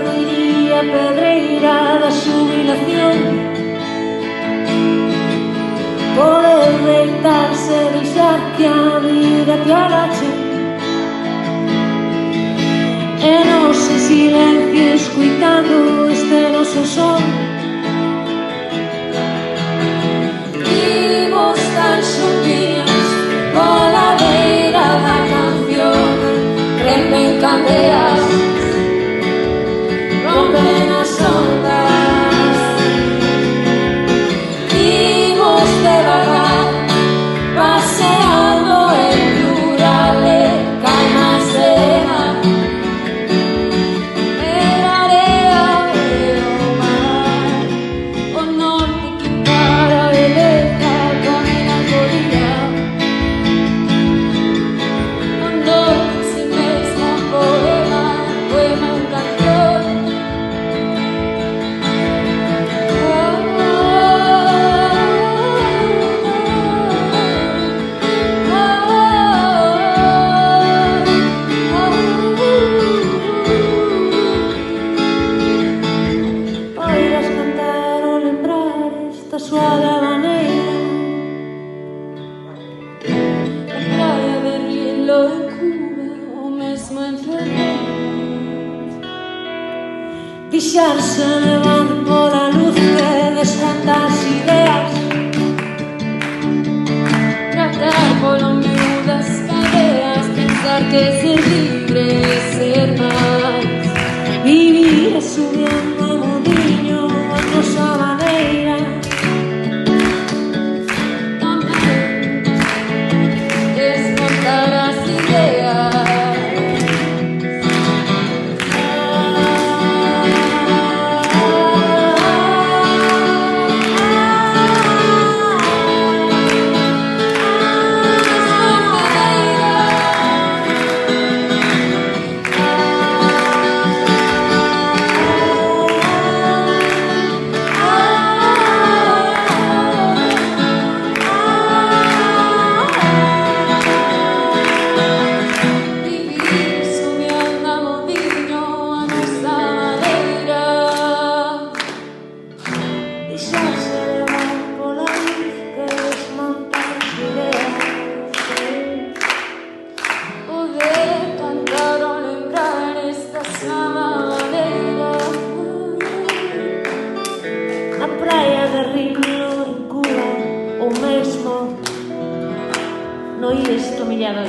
diría pedreira da xubilación, poder deitarse e deixar que a vida te agache, e nos en silencio escuitando este noso son. Imos tan xuntiños pola beira da canción, prenden candeas, rompen as ondas. Imos devagar, paseando en plural e calmas de mar, e a area e o mar, o norte que para e lenta coa melancolía, o norte si mesmo poema, poema en canción. Poderás cantar ou lembrar esta suave maneira, a praia de Rielo en Cuba ou mesmo en Ferrol, deixarse levar pola luz desmontar as ideas, tratar polo medio das cadeas, pensar que ser libre é ser máis, vivir e subindo a modiño a nosa maneira, tamén desmontar as ideas. A praia de Río en Cuba ou mesmo no ir estomillado